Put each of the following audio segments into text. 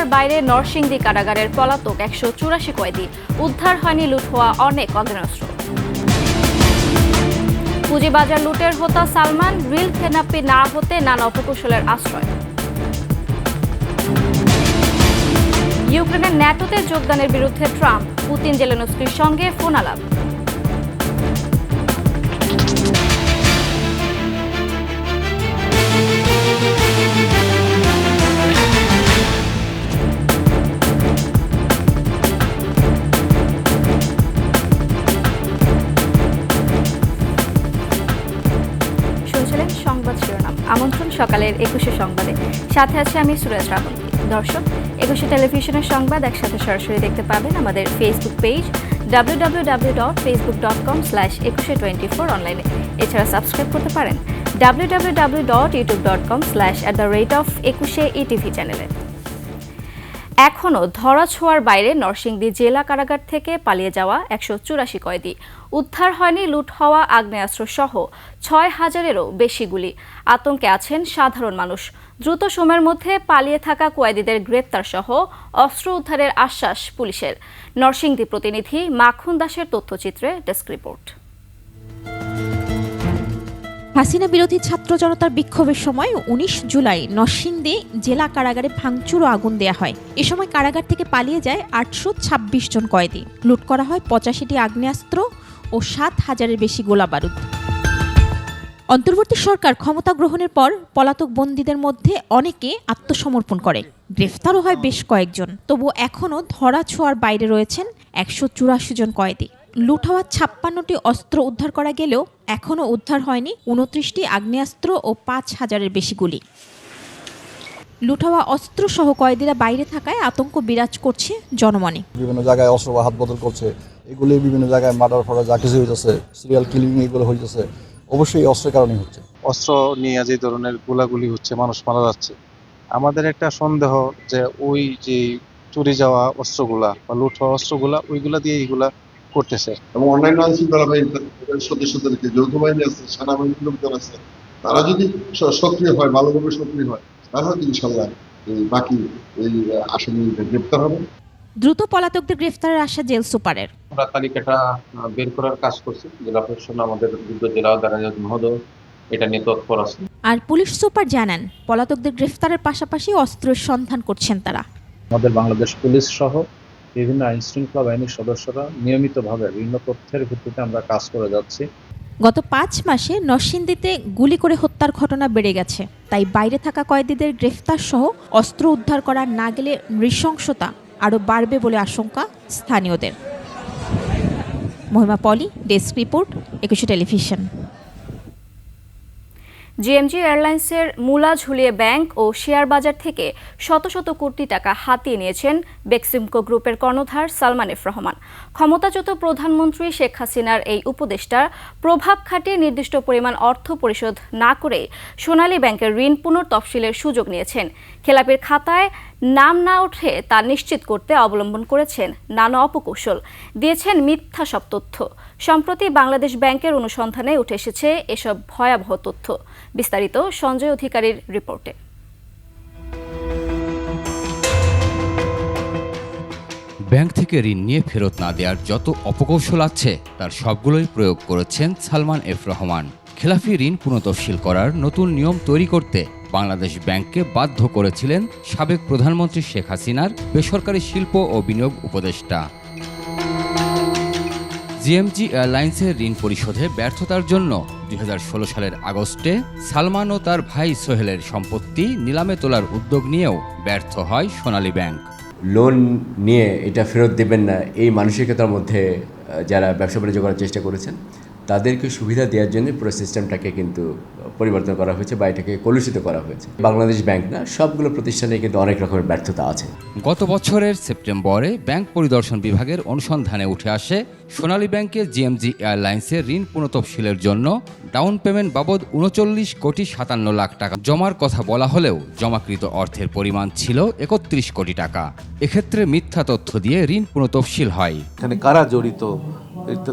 ছোঁয়ার বাইরে নরসিংদী কারাগারের পলাতক 184 কয়েদি, উদ্ধার হয়নি লুট হওয়া অনেক অস্ত্র। পুঁজিবাজার লুটের হোতা সালমান, রিল খেলাপি না হতে নানা অপকৌশলের আশ্রয়। ইউক্রেনের ন্যাটোতে যোগদানের বিরুদ্ধে ট্রাম্প, পুতিন জেলেনস্কির সঙ্গে ফোন আলাপ। সংবাদ শিরোনাম। আমন্ত্রণ সকালের 21 সংবাদে, সাথে আছে আমি সুরেশ রাবন্তী। দর্শক, 21 টেলিভিশনের সংবাদ একসাথে সরাসরি দেখতে পাবেন আমাদের ফেসবুক পেজ www.facebook.com/2124 অনলাইনে। এছাড়া সাবস্ক্রাইব করতে পারেন www.youtube.com/@21etv চ্যানেলে। এখনও ধরাছোঁয়ার বাইরে নরসিংদী জেলা কারাগার থেকে পালিয়ে যাওয়া 184 কয়েদি, উদ্ধার হয়নি লুট হওয়া আগ্নেয়াস্ত্র সহ 6000-এরও বেশি গুলি। আতঙ্কে আছেন সাধারণ মানুষ। দ্রুত সময়ের মধ্যে পালিয়ে থাকা কয়েদিদের গ্রেপ্তার সহ অস্ত্র উদ্ধারের আশ্বাস পুলিশের। নরসিংদী প্রতিনিধি মাখন দাসের তথ্যচিত্রে ডেস্ক রিপোর্ট। হাসিনা বিরোধী ছাত্র জনতার বিক্ষোভের সময় 19 জুলাই নরসিংদী জেলা কারাগারে ভাঙচুর ও আগুন দেয়া হয়। এ সময় কারাগার থেকে পালিয়ে যায় 826 জন কয়েদি। লুট করা হয় 85টি আগ্নেয়াস্ত্র ও 7000-এর বেশি গোলা বারুদ। অন্তর্বর্তী সরকার ক্ষমতা গ্রহণের পর পলাতক বন্দীদের মধ্যে অনেকে আত্মসমর্পণ করে, গ্রেফতারও হয় বেশ কয়েকজন। তবু এখনও ধরাছোঁয়ার বাইরে রয়েছেন 184 জন কয়েদি। লুট হওয়া 56টি অস্ত্র উদ্ধার করা গেলেও এখনও উদ্ধার হয়নি 29টি আগ্নেয়াস্ত্র ও 5000-এর বেশি গুলি। লুট হওয়া অস্ত্র সহ কয়েদিরা বাইরে থাকায় আতঙ্ক বিরাজ করছে জনমনে। বিভিন্ন জায়গায় অস্ত্র হাত বদল করছে, এগুলি বিভিন্ন জায়গায় মার্ডার ফার্ডার যা কিছু হইতেছে, সিরিয়াল কিলিং এগুলো হইতেছে, অবশ্যই অস্ত্রের কারণেই হচ্ছে। অস্ত্র নিয়ে যে ধরনের গোলাগুলি হচ্ছে, মানুষ মারা যাচ্ছে। আমাদের একটা সন্দেহ যে ওই যে চুরি যাওয়া অস্ত্রগুলা বা লুট হওয়া অস্ত্রগুলা ওইগুলা দিয়ে এইগুলা করতেছে। এবং অন্যান্য আইনশৃঙ্খলা বাহিনীর সদস্যদেরকে, যৌথ বাহিনী আছে, সেনাবাহিনীর লোকজন আছে, তারা যদি সক্রিয় হয়, ভালোভাবে সক্রিয় হয়, তাহলে ইনশাল্লাহ বাকি এই আসামিদের গ্রেপ্তার হবে। দ্রুত পলাতকদের গ্রেফতারের আশা জেল সুপারের। আমরা তালিকাটা বের করার কাজ করছি। জেলা প্রশাসন, আমাদের জেলা দায়রা মহোদয় এটা নিয়ে তৎপর আছে। আর পুলিশ সুপার জানান, পলাতকদের গ্রেফতারের পাশাপাশি অস্ত্রের সন্ধান করছেন তারা। আমাদের বাংলাদেশ পুলিশ সহ বিভিন্ন আইন শৃঙ্খলা বাহিনীর সদস্যরা নিয়মিতভাবে বিভিন্ন তথ্যের ভিত্তিতে আমরা কাজ করে যাচ্ছি। গত 5 মাসে নরসিংদীতে গুলি করে হত্যার ঘটনা বেড়ে গেছে। তাই বাইরে থাকা কয়েদিদের গ্রেফতার সহ অস্ত্র উদ্ধার করা না গেলে নৃশংসতা আরও বাড়বে বলে আশঙ্কা স্থানীয়দের। মহিমা পলি, ডেস্ক রিপোর্ট, 21 টেলিভিশন। জিএমজি এয়ারলাইন্সের মূলা ঝুলিয়ে ব্যাংক ও শেয়ার বাজার থেকে শত শত কোটি টাকা হাতিয়ে নিয়েছেন বেক্সিমকো গ্রুপের কর্ণধার সালমান এফ রহমান। ক্ষমতাচ্যুত প্রধানমন্ত্রী শেখ হাসিনার এই উপদেষ্টা প্রভাব খাটিয়ে নির্দিষ্ট পরিমাণ অর্থ পরিশোধ না করে সোনালী ব্যাংকের ঋণ পুনর্তফসিলের সুযোগ নিয়েছেন। খেলাপির খাতায় নাম না ওঠে তা নিশ্চিত করতে অবলম্বন করেছেন নানা অপকৌশল, দিয়েছেন মিথ্যা সব তথ্য। সম্প্রতি বাংলাদেশ ব্যাংকের অনুসন্ধানে উঠে এসেছে এসব ভয়াবহ তথ্য। বিস্তারিত সঞ্জয় অধিকারীর রিপোর্টে। ব্যাংক থেকে ঋণ নিয়ে ফেরত না দেওয়ার যত অপকৌশল আছে তার সবগুলোই প্রয়োগ করেছেন সালমান এফ রহমান। খেলাফি ঋণ পুনঃতফসিল করার নতুন নিয়ম তৈরি করতে বাংলাদেশ ব্যাংককে বাধ্য করেছিলেন সাবেক প্রধানমন্ত্রী শেখ হাসিনার বেসরকারি শিল্প ও বিনিয়োগ উপদেষ্টা। জিএমজি এয়ারলাইন্সের ঋণ পরিশোধে ব্যর্থতার জন্য 2016 সালের আগস্টে সালমান ও তার ভাই সোহেলের সম্পত্তি নিলামে তোলার উদ্যোগ নিয়েও ব্যর্থ হয় সোনালী ব্যাংক। লোন নিয়ে এটা ফেরত দেবেন না, এই মানসিকতার মধ্যে যারা ব্যবসা বাণিজ্য করার চেষ্টা করেছেন তাদেরকে সুবিধা দেওয়ার জন্য পুরো সিস্টেমটাকে কিন্তু পরিবর্তন করা হয়েছে বা এটাকে কলুষিত করা হয়েছে। বাংলাদেশ ব্যাংক না, সবগুলো প্রতিষ্ঠানে কিন্তু অনেক রকমের ব্যর্থতা আছে। গত বছরের সেপ্টেম্বরে ব্যাংক পরিদর্শন বিভাগের অনুসন্ধানে উঠে আসে সোনালী ব্যাংকের জিএমজি এয়ারলাইন্সের ঋণ পুনঃতফসিলের জন্য ডাউন পেমেন্ট বাবদ 39,57,00,000 টাকা জমার কথা বলা হলেও জমাকৃত অর্থের পরিমাণ ছিল 31 কোটি টাকা। এক্ষেত্রে মিথ্যা তথ্য দিয়ে ঋণ পুনঃতফসিল হয়। এখানে কারা জড়িত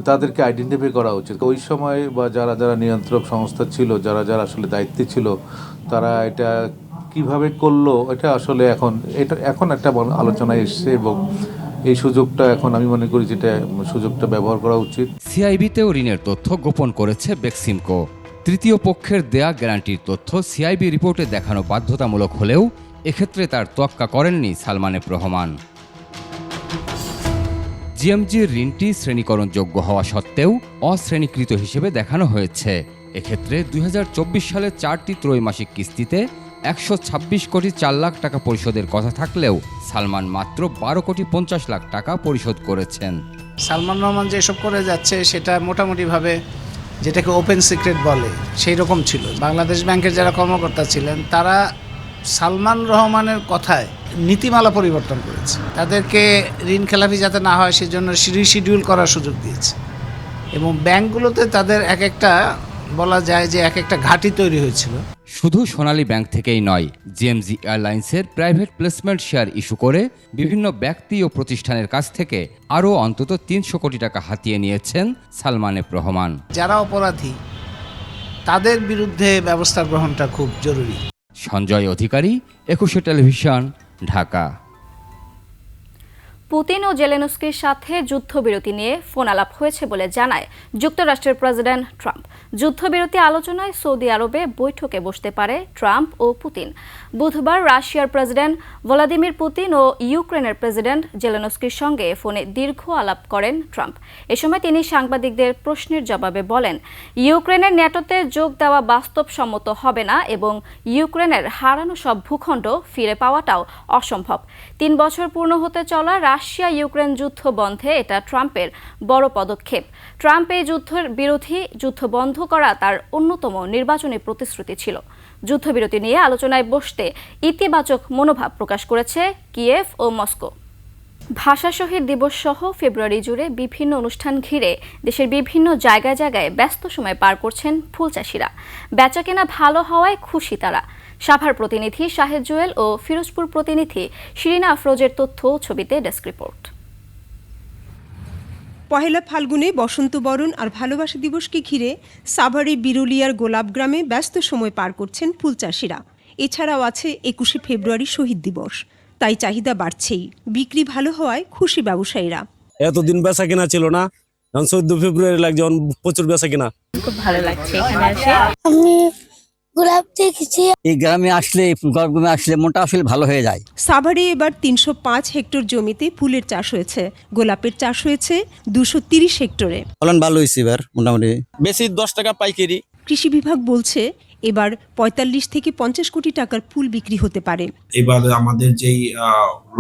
তাদেরকে আইডেন্টিফাই করা উচিত। ওই সময় বা যারা যারা নিয়ন্ত্রক সংস্থা ছিল, যারা যারা আসলে দায়িত্বে ছিল, তারা এটা কিভাবে করলো এটা আসলে এখন একটা আলোচনায় এসছে এবং এই সুযোগটা এখন আমি মনে করি যেটা সুযোগটা ব্যবহার করা উচিত। সিআইবিতেও ঋণের তথ্য গোপন করেছে বেক্সিমকো। তৃতীয় পক্ষের দেয়া গ্যারান্টির তথ্য সিআইবি রিপোর্টে দেখানো বাধ্যতামূলক হলেও এক্ষেত্রে তার তোয়াক্কা করেননি সালমান এফ রহমান। জিএমজির ঋণটি শ্রেণীকরণযোগ্য হওয়া সত্ত্বেও অশ্রেণীকৃত হিসেবে দেখানো হয়েছে। এক্ষেত্রে 2024 সালের 4টি ত্রৈমাসিক কিস্তিতে 126 কোটি 4 লাখ টাকা পরিশোধের কথা থাকলেও সালমান মাত্র 12 কোটি 50 লাখ টাকা পরিশোধ করেছেন। সালমান রহমান যেসব করে যাচ্ছে সেটা মোটামুটিভাবে যেটাকে ওপেন সিক্রেট বলে সেই রকম ছিল। বাংলাদেশ ব্যাংকের যারা কর্মকর্তা ছিলেন তারা সালমান রহমানের কথায় নীতিমালা পরিবর্তন করেছে, তাদেরকে ঋণ খেলাপি যাতে না হয় সেজন্য রিশিডিউল করার সুযোগ দিয়েছে এবং ব্যাংকগুলোতে তাদের এক একটা বলা যায় যে এক একটা ঘাঁটি তৈরি হয়েছিল। শুধু সোনালী ব্যাংক থেকেই নয়, জিএমজি এয়ারলাইন্সের প্রাইভেট প্লেসমেন্ট শেয়ার ইস্যু করে বিভিন্ন ব্যক্তি ও প্রতিষ্ঠানের কাছ থেকে আরও অন্তত 300 কোটি টাকা হাতিয়ে নিয়েছেন সালমান এফ রহমান। যারা অপরাধী তাদের বিরুদ্ধে ব্যবস্থা গ্রহণটা খুব জরুরি। সঞ্জয় অধিকারী, 21 টেলিভিশন, ঢাকা। পুতিন ও জেলেনস্কির সাথে যুদ্ধবিরতি নিয়ে ফোন আলাপ হয়েছে বলে জানায় যুক্তরাষ্ট্রের প্রেসিডেন্ট ট্রাম্প। যুদ্ধবিরতি আলোচনায় সৌদি আরবে বৈঠকে বসতে পারে ট্রাম্প ও পুতিন। বুধবার রাশিয়ার প্রেসিডেন্ট ভ্লাদিমির পুতিন ও ইউক্রেনের প্রেসিডেন্ট জেলেনস্কির সঙ্গে ফোনে দীর্ঘ আলাপ করেন ট্রাম্প। এ সময় তিনি সাংবাদিকদের প্রশ্নের জবাবে বলেন, ইউক্রেনের ন্যাটোতে যোগ দেওয়া বাস্তবসম্মত হবে না এবং ইউক্রেনের হারানো সব ভূখণ্ড ফিরে পাওয়াটাও অসম্ভব। 3 বছর পূর্ণ হতে চলা রাশিয়া ইউক্রেন যুদ্ধ বন্ধে এটা ট্রাম্পের বড় পদক্ষেপ। ট্রাম্প এই যুদ্ধের বিরোধী, যুদ্ধ বন্ধ করা তার অন্যতম নির্বাচনী প্রতিশ্রুতি ছিল। যুদ্ধবিরতি নিয়ে আলোচনায় বসতে ইতিবাচক মনোভাব প্রকাশ করেছে কিয়েভ ও মস্কো। ভাষা শহীদ দিবস সহ ফেব্রুয়ারি জুড়ে বিভিন্ন অনুষ্ঠান ঘিরে দেশের বিভিন্ন জায়গায় জায়গায় ব্যস্ত সময় পার করছেন ফুল চাষিরা। বেচাকেনা ভালো হওয়ায় খুশি তারা। সাভার প্রতিনিধি শাহেদ জুয়েল ও ফিরোজপুর প্রতিনিধি শিরিনা আফরোজের তথ্য ছবিতে ডেস্ক রিপোর্ট। পহেলা ফাল্গুনে বসন্ত বরণ আর ভালোবাসা দিবসকে ঘিরে সাভারে বিরুলিয়ার গোলাপ গ্রামে ব্যস্ত সময় পার করছেন ফুল চাষিরা। এছাড়াও আছে 21শে ফেব্রুয়ারি শহীদ দিবস, তাই চাহিদা বাড়ছেই। বিক্রি ভালো হওয়ায় খুশি ব্যবসায়ীরা। এতদিন বেচা কেনা ছিল না, 14 ফেব্রুয়ারি লাগছে প্রচুর বেচা কেনা। খুব ভালো লাগছে এখানে এসে। আমি গোলাপ দেখেছি। এই গ্রামে আসলে মনটা আসলে ভালো হয়ে যায়। সাভারে এবার 305 হেক্টর জমিতে ফুলের চাষ হয়েছে, গোলাপের চাষ হয়েছে 230 হেক্টরে। ফলন ভালো হয়েছে এবার মোটামুটি। বেশি 10 টাকা পাইকারি। কৃষি বিভাগ বলছে এবার 45 থেকে 50 কোটি টাকার ফুল বিক্রি হতে পারে। এবার আমাদের যেই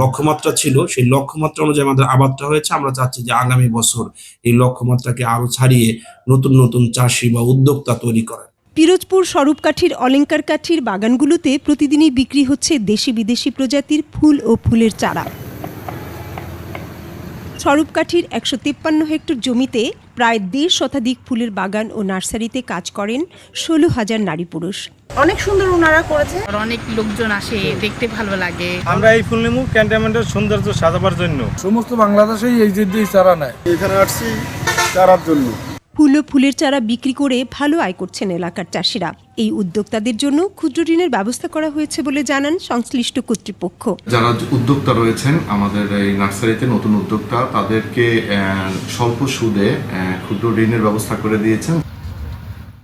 লক্ষ্যমাত্রা ছিল সেই লক্ষ্যমাত্রা অনুযায়ী আমাদের আবাদটা হয়েছে। আমরা চাচ্ছি যে আগামী বছর এই লক্ষ্যমাত্রাকে আরো ছাড়িয়ে নতুন নতুন চাষি বা উদ্যোক্তা তৈরি করা। পিরোজপুর স্বরূপকাঠির অলংকার কাঠির বাগানগুলোতে প্রতিদিনই বিক্রি হচ্ছে দেশি বিদেশি প্রজাতির ফুল ও ফুলের চারা। স্বরূপকাঠির 153 হেক্টর জমিতে প্রায় 1.5 শতাধিক ফুলের বাগান ও নার্সারিতে কাজ করেন 16,000 নারী পুরুষ। অনেক সুন্দর ওনারা করেছে, অনেক লোকজন আসে, দেখতে ভালো লাগে। আমরা এই ফুল নিমু ক্যান্টনমেন্টের সৌন্দর্য সাজাবার জন্য। সমস্ত বাংলাদেশেই এই যে চারা নেয়, এখানে আসছি চারার জন্য। ফুল ও ফুলের চারা বিক্রি করে ভালো আয় করছেন এলাকার চাষিরা। এই উদ্যোক্তাদের জন্য ক্ষুদ্র ঋণের ব্যবস্থা করা হয়েছে বলে জানান সংশ্লিষ্ট কর্তৃপক্ষ। যারা উদ্যোক্তা রয়েছেন আমাদের এই নার্সারিতে নতুন উদ্যোক্তা, তাদেরকে স্বল্প সুদে ক্ষুদ্র ঋণের ব্যবস্থা করে দিয়েছেন।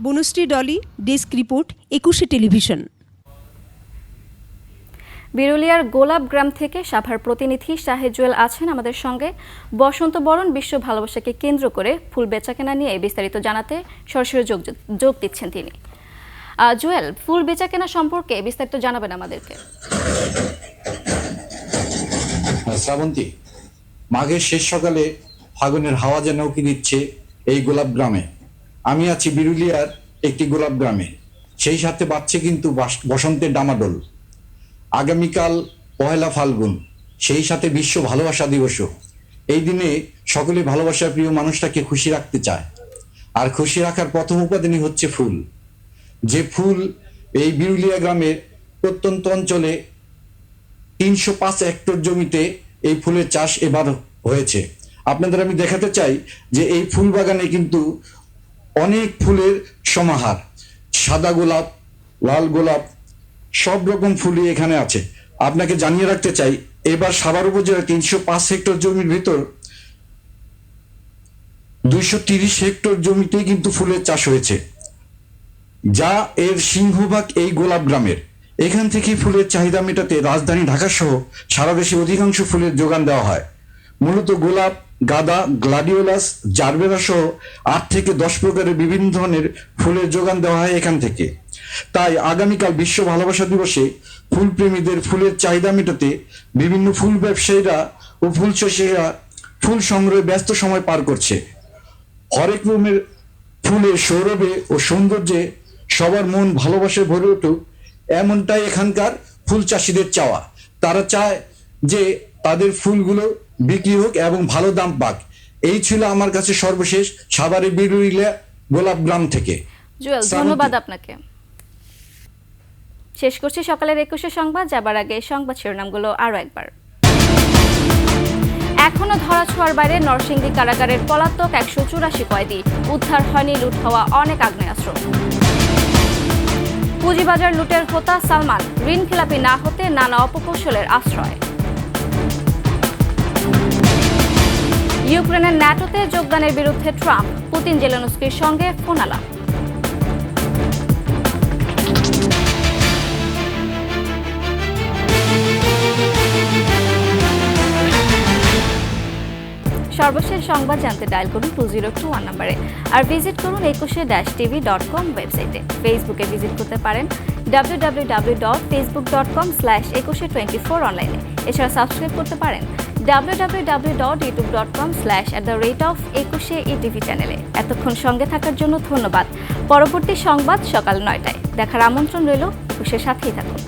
বনশ্রী ডলি, ডেস্ক রিপোর্ট, 21শে টেলিভিশন। বিরুলিয়ার গোলাপ গ্রাম থেকে সাভার প্রতিনিধি শাহেদ জুয়েল আছেন আমাদের সঙ্গে। বসন্ত বরণ বিশ্ব ভালোবাসাকে কেন্দ্র করে ফুল বেচাকেনা নিয়ে বিস্তারিত জানাতে সরাসরি যোগ দিচ্ছেন তিনি। জুয়েল, ফুল বেচাকেনা সম্পর্কে বিস্তারিত জানাবেন আমাদেরকে। শ্রাবন্তী, মাঘের শেষ সকালে ফাগুনের হাওয়া যেন উকি দিচ্ছে এই গোলাপ গ্রামে। আমি আছি বিরুলিয়ার একটি গোলাপ গ্রামে, সেই সাথে বাজছে কিন্তু বসন্তের ডামাডোল। আগামীকাল পহেলা ফাল্গুন, সেই সাথে বিশ্ব ভালোবাসা দিবসও। এই দিনে সকলে ভালোবাসার প্রিয় মানুষটাকে খুশি রাখতে চায়, আর খুশি রাখার প্রথম উপাদানই হচ্ছে ফুল। যে ফুল এই বিরুলিয়া গ্রামের প্রত্যন্ত অঞ্চলে 305 হেক্টর জমিতে এই ফুলের চাষ এবার হয়েছে। আপনাদের আমি দেখাতে চাই যে এই ফুল বাগানে কিন্তু অনেক ফুলের সমাহার। সাদা গোলাপ, লাল গোলাপ, সব রকম ফুলই এখানে আছে। আপনাকে জানিয়ে রাখতে চাই, এবার সাভার উপজেলার 305 হেক্টর জমির ভিতর 230 হেক্টর জমিতেই কিন্তু ফুলের চাষ হয়েছে, যা এর সিংহভাগ এই গোলাপ গ্রামের। এখান থেকে ফুলের চাহিদা মেটাতে রাজধানী ঢাকা সহ সারা দেশে অধিকাংশ ফুলের যোগান দেওয়া হয়। মূলত গোলাপ, গাঁদা, গ্লাডিওলাস, জারবেরা সহ 8 থেকে 10 প্রকারের বিভিন্ন ধরনের ফুলের যোগান দেওয়া হয় এখান থেকে। তাই আগামীকাল বিশ্ব ভালোবাসা দিবসে ফুল প্রেমীদের ফুলের চাহিদা মেটাতে বিভিন্ন ফুল ব্যবসায়ীরা ও ফুল চাষিরা ফুল সংগ্রহে ব্যস্ত সময় পার করছে। হরেক রকমের ফুলের সৌরভে ও সৌন্দর্যে সবার মন ভালোবাসায় ভরে উঠুক, এমনটাই এখানকার ফুল চাষিদের চাওয়া। তারা চায় যে তাদের ফুলগুলো বিক্রি হোক এবং ভালো দাম পাক। এই ছিল আমার কাছে সর্বশেষ সাভারের বিরুলিয়া গোলাপ গ্রাম থেকে। জুয়েল, ধন্যবাদ আপনাকে। শেষ করছি সকালের 21 সংবাদ। যাবার আগে সংবাদ শিরোনামগুলো আরো একবার। এখনো ধরাছোঁয়ার বাইরে নরসিংদী কারাগারের পলাতক 184 কয়েদি, উদ্ধার হয়নি লুট হওয়া অনেক আগ্নেয়াস্ত্র। পুঁজিবাজার লুটের হোতা সালমান, ঋণ খেলাপি না হতে নানা অপকৌশলের আশ্রয়। ইউক্রেনের ন্যাটোতে যোগদানের বিরুদ্ধে ট্রাম্প, পুতিন জেলেনস্কির সঙ্গে ফোন আলাপ। সর্বশেষ সংবাদ জানতে ডায়াল করুন 2021 নম্বরে, আর ভিজিট করুন ekushe-tv.com ওয়েবসাইটে। ফেসবুকে ভিজিট করতে পারেন www.facebook.com/ekushe24 অনলাইনে। এছাড়া সাবস্ক্রাইব করতে পারেন www.youtube.com/@ekushe-etv চ্যানেলে। এতক্ষণ সঙ্গে থাকার জন্য ধন্যবাদ। পরবর্তী সংবাদ সকাল 9টায় দেখার আমন্ত্রণ রইল। একুশের সাথেই থাকুন।